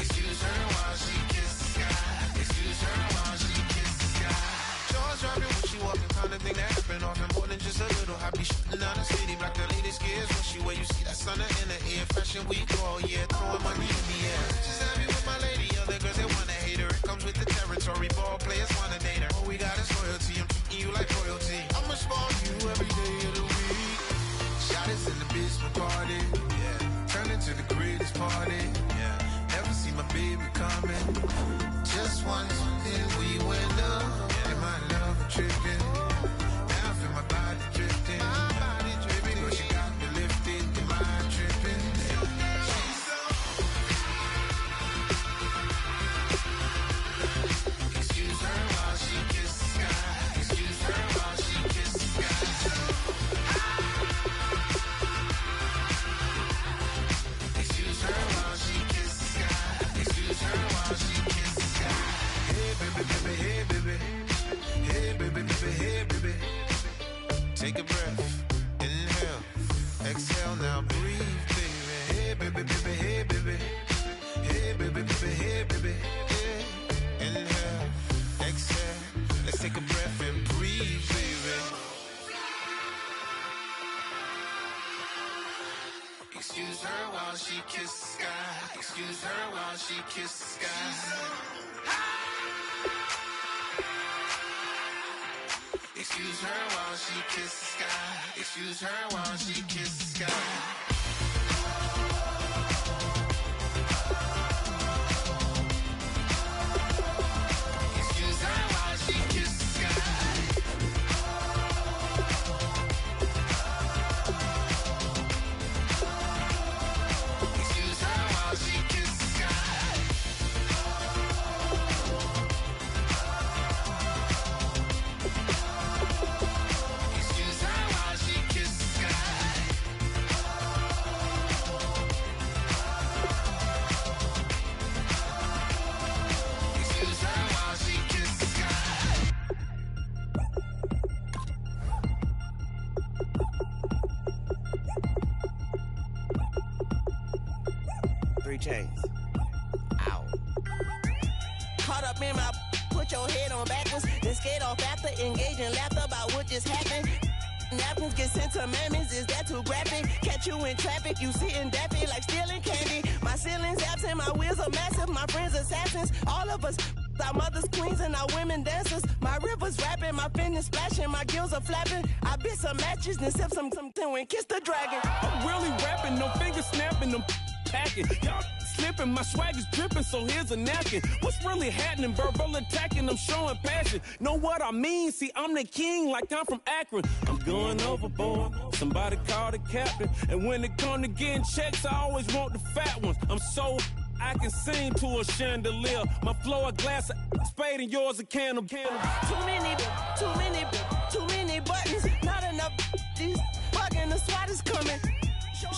Excuse her while she kisses the sky. Excuse her while she kisses the sky. Jaws dropping when she walking, kind of thing that happen often. More than just a little happy shooting down the city. Black the latest gears when she wear. You see that sun in the air. Fashion week all year, throwing money in the air. Just happy with my lady. Other girls they wanna hate her. It comes with the territory. Ball players wanna date her. All we got is loyalty. I'm treating you like royalty. I'ma spoil you every day of the week. Shot us in the basement party. Yeah. Turn into the greatest party. Yeah. Never see my baby coming. Just once, then we went up. Yeah. And my love tripping. Now I feel my body drifting. My body drifting. Baby girl, she got me lifted. In my tripping. Excuse her while she kisses the sky. Excuse her while she kisses the sky. Excuse her while she kisses the sky. Excuse her while she kisses the sky. Hey baby, baby, hey baby. Hey baby, baby, hey baby. Take a breath, inhale, exhale, now breathe, baby. Hey baby, baby, hey baby. Hey baby, baby, hey baby. Hey, inhale, exhale. Let's take a breath and breathe, baby. Excuse her while she kisses the sky. Excuse her while she kisses the sky. Excuse her while she kisses the sky. Excuse her while she kisses the sky. Excuse her while she kisses the sky. Excuse her while she kisses the sky. Excuse her while she kisses the sky. Chains. Ow. Caught up in my, put your head on backwards, then skate off after, engage in laughter about what just happened. Napkins get sent to mammies, is that too graphic? Catch you in traffic, you sitting daffy like stealing candy. My ceiling's absent, my wheels are massive, my friends assassins. All of us, our mothers queens and our women dancers. My rivers rapping, my fingers splashing, my gills are flapping. I bit some matches, then sip some and kiss the dragon. I'm really rapping, no fingers snapping, them packing. Y'all slipping, my swag is dripping, so here's a napkin. What's really happening? Verbal attacking, I'm showing passion. Know what I mean? See, I'm the king like I'm from Akron. I'm going overboard, somebody call the captain. And when it come to getting checks, I always want the fat ones. I'm so I can sing to a chandelier. My flow a glass of spade and yours a can of candle. Too many buttons, not enough. These fucking the SWAT is coming.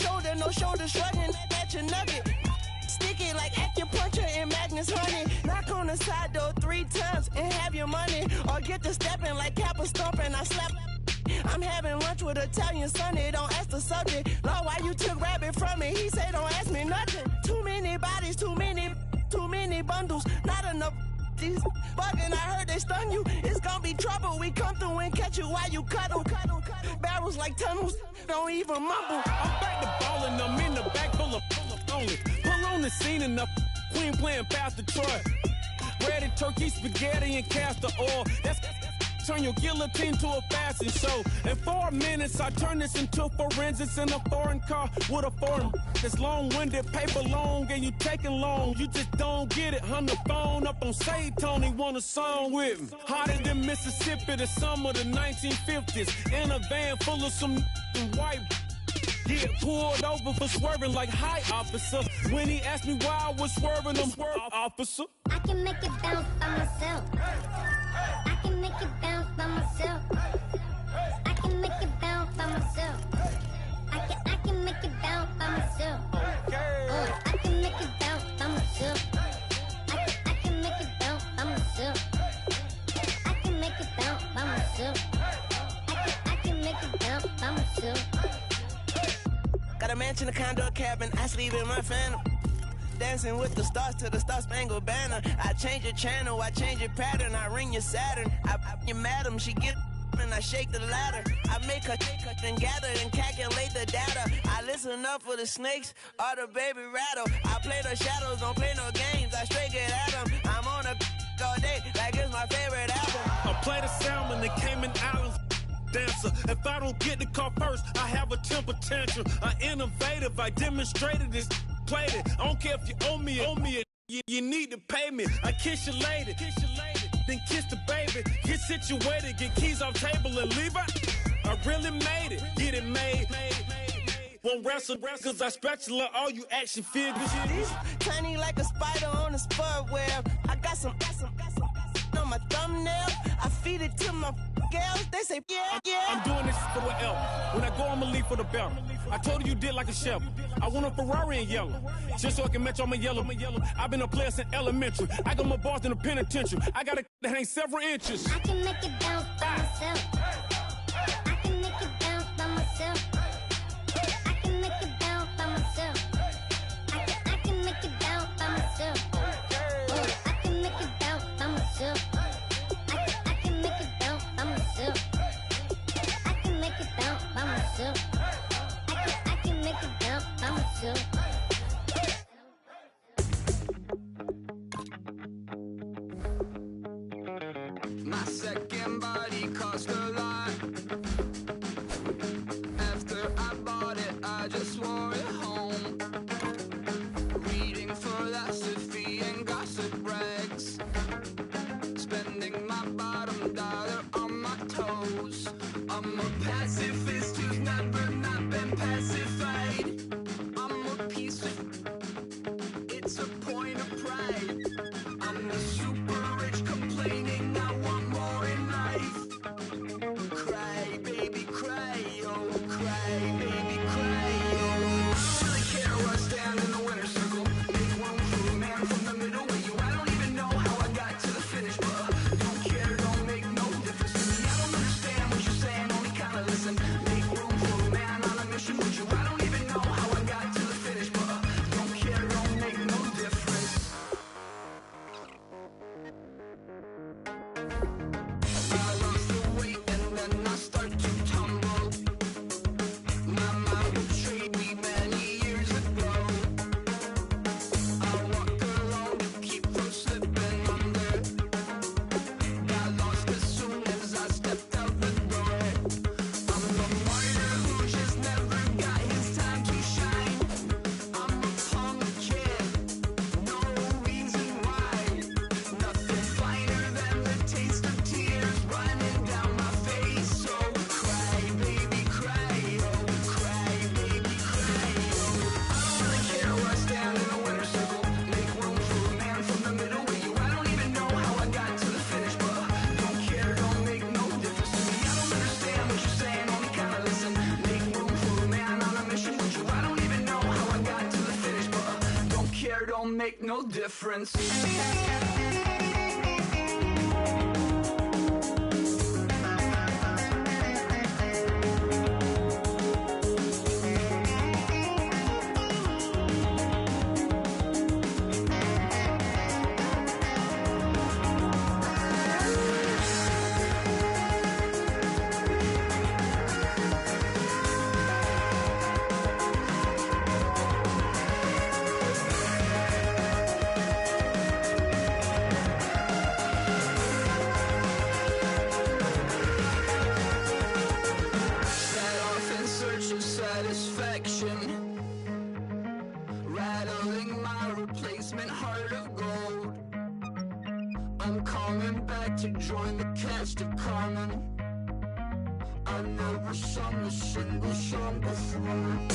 Shoulder, no shoulder shrugging at your nugget. Sticky like acupuncture and Magnus honey. Knock on the side door 3 times and have your money. Or get to stepping like Kappa stomping. I slap. I'm having lunch with Italian Sonny. Don't ask the subject. Lord, why you took rabbit from me? He say don't ask me nothing. Too many bodies, too many bundles. Not enough. These bugging, I heard they stun you. It's gonna be trouble. We come through and catch you while you cuddle. Barrels like tunnels, don't even mumble. I'm back to ballin', I'm in the back full of only. Pull on the scene and the queen playing Pastor Troy. Ready turkey, spaghetti, and castor oil. That's turn your guillotine to a fashion show. In 4 minutes, I turn this into forensics in a foreign car with a foreign. It's long-winded, paper long, and you taking long. You just don't get it. On the phone up on Say Tony, want a song with me. Hotter than Mississippi, the summer of the 1950s. In a van full of some white. Get pulled over for swerving like hi, officer. When he asked me why I was swerving, I'm officer. I can make it bounce by myself. I can make it bounce by myself. I can make it bounce by myself. I can make it bounce by myself. I can make it bounce by myself. I can make it bounce by myself. I can make it bounce by myself. I can make it bounce by myself. Got a mansion, a condo, a cabin. I sleep in my phantom. Dancing with the stars to the Star-Spangled Banner. I change your channel, I change your pattern. I ring your Saturn. I you madam, she get and I shake the ladder. I make her and gather and calculate the data. I listen up for the snakes or the baby rattle. I play the shadows, don't play no games. I straight get at them. I'm on a all day like it's my favorite album. I play the Salmon, the Cayman Islands. Dancer. If I don't get the car first, I have a temper tantrum. I innovative, I demonstrated this, played it. I don't care if you owe me it. You need to pay me. I kiss your lady, then kiss the baby. Get situated, get keys off table and leave her. I really made it, get it made. Won't wrestle, cause I spatula all you action figures. Tiny like a spider on a spud web. I got some on my thumbnail. I feed it to my girls. They say, yeah. I'm doing this for the L. When I go, I'ma leave for the belt. I told you did like a chef. I want a Ferrari in yellow, just so I can match all my yellow. I've been a player since elementary. I got my bars in the penitentiary. I got a that hang several inches. I can make it bounce by myself. I can make it bounce by myself. I can make it bounce by myself. I can make it bounce by myself. I can make it bounce by myself. I can make it bounce by myself. I can make it bounce by myself. I can make it bounce by myself. My second body cost a lot. After I bought it, I just wore it home. Reading philosophy and gossip rags. Spending my bottom dollar on my toes. I'm a pacifist who's never not been pacified. I'm a piece of... It's a point of pride. I'm the super rich complaining I want more in life. Cry, baby. don't make no difference. Rattling my replacement heart of gold. I'm coming back to join the cast of Carmen. I never sung a single song before. I don't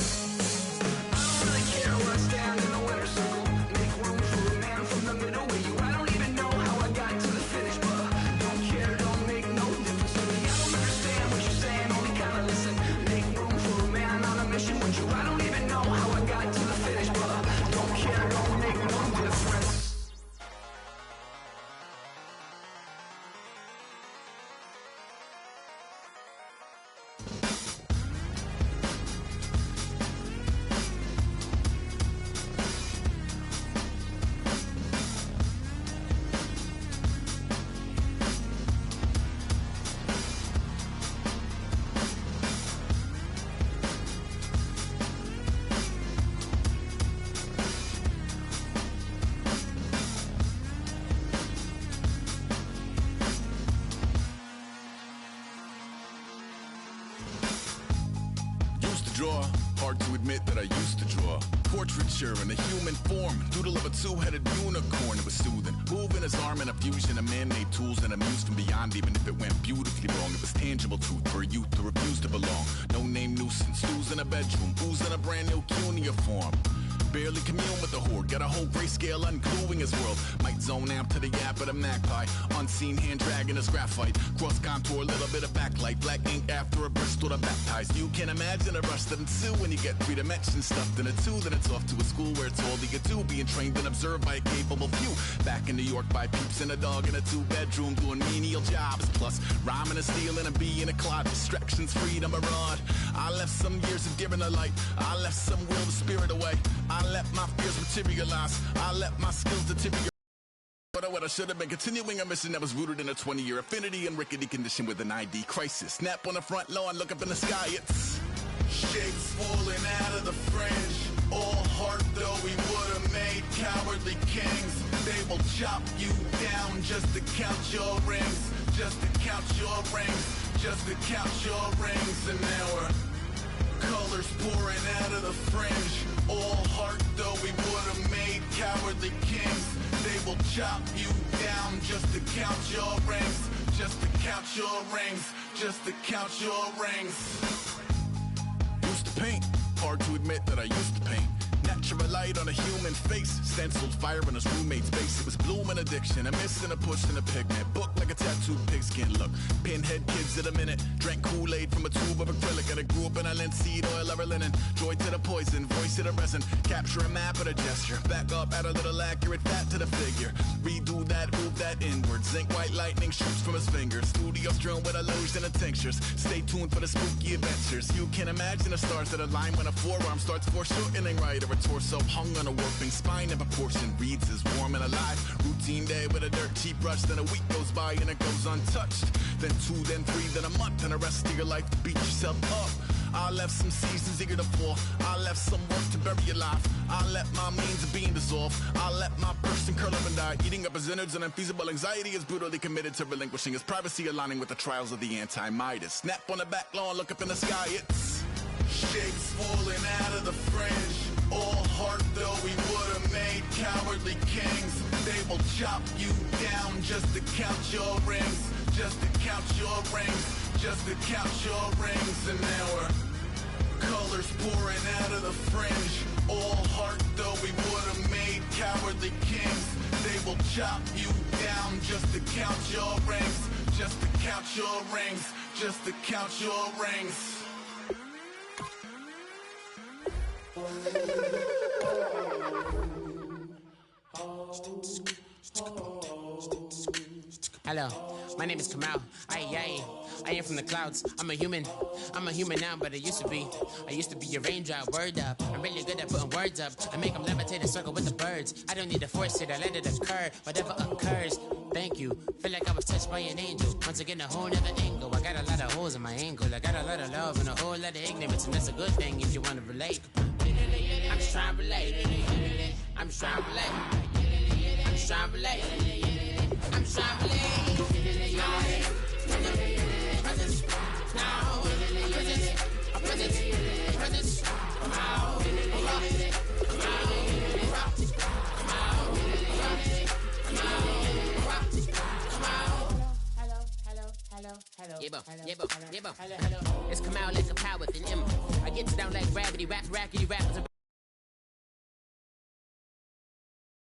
really care where I stand in the winner's circle. Make room for a man from the middle with you. I don't even know how I got to the finish, but don't care, don't make no difference to me. I don't understand what you're saying, only kinda listen. Make room for a man on a mission with you. I don't even know how I got to the finish, but don't care, don't make no difference. Draw. Hard to admit that I used to draw. Portraiture in a human form. Doodle of a two-headed unicorn. It was soothing. Moving his arm in a fusion of man-made tools and amused from beyond. Even if it went beautifully wrong, it was tangible truth for a youth to refuse to belong. No name nuisance. Who's in a bedroom? Who's in a brand new cuneiform? Barely commune with the horde. Got a whole grayscale ungluing his world. Might zone amp to the yap of the magpie. Unseen hand dragging his graphite. Cross contour, a little bit of backlight. Black ink after a Bristol to baptize. You can imagine a rush that ensue when you get three dimensions stuffed in a two. Then it's off to a school where it's all you get to. Being trained and observed by a capable few. Back in New York by peeps and a dog in a two-bedroom doing menial jobs. Plus rhyming and stealing and being a clod. Distractions, freedom, a rod. I left some years of giving a light. I left some will the spirit away. I let my fears materialize. I let my skills deteriorate. What I should have been continuing a mission that was rooted in a 20-year affinity and rickety condition with an ID crisis. Snap on the front lawn, look up in the sky, it's shapes falling out of the fringe. All heart though we would have made cowardly kings. They will chop you down just to count your rings. Just to count your rings. Just to count your rings. And now we're colors pouring out of the fringe. All heart though we would have made cowardly kings. They will chop you down just to count your rings. Just to count your rings. Just to count your rings. Used to paint. Hard to admit that I used to paint. Natural light on a human face. Stenciled fire in his roommate's face. It was blooming addiction. A miss and a push and a pigment. Book like a tattooed pigskin look. Pinhead kids in a minute. Drank Kool-Aid from a tube of acrylic. And I grew up in a linseed oil or a linen. Joy to the poison. Voice to the resin. Capture a map of a gesture. Back up, add a little accurate fat to the figure. Redo that, move that inward. Zinc white lightning shoots from his fingers. Studio strewn with illusion and tinctures. Stay tuned for the spooky adventures. You can imagine the stars that align when a forearm starts foreshortening right. Or a torso hung on a warping spine in proportion. Reads as warm and alive. Routine day with a dirt cheap brush. Then a week goes by and it goes untouched. Then 2, then 3, then a month. And the rest of your life to beat yourself up. I left some seasons eager to fall. I left some work to bury your life. I let my means of being dissolve. I let my person curl up and die. Eating up his innards and unfeasible anxiety is brutally committed to relinquishing his privacy, aligning with the trials of the anti-Midas. Snap on the back lawn, look up in the sky, it's shapes falling out of the fringe. All heart though we would have made cowardly kings. They will chop you down just to count your rings. Just to count your rings. Just to count your rings. And now we're colors pouring out of the fringe. All heart though we would have made cowardly kings. They will chop you down just to count your rings. Just to count your rings. Just to count your rings. Hello, my name is Kamal. I am from the clouds. I'm a human now, but I used to be a raindrop. Word up, I'm really good at putting words up. I make them levitate and circle with the birds. I don't need to force it, I let it occur. Whatever occurs, thank you. Feel like I was touched by an angel. Once again, a whole nother angle. I got a lot of holes in my angle. I got a lot of love and a whole lot of ignorance, and that's a good thing if you want to relate. I'm just trying to relate. I'm just trying to relate. I'm just trying to relate. I'm just trying to relate. It's come out like a power with an M. I get down like gravity, rackety rappers.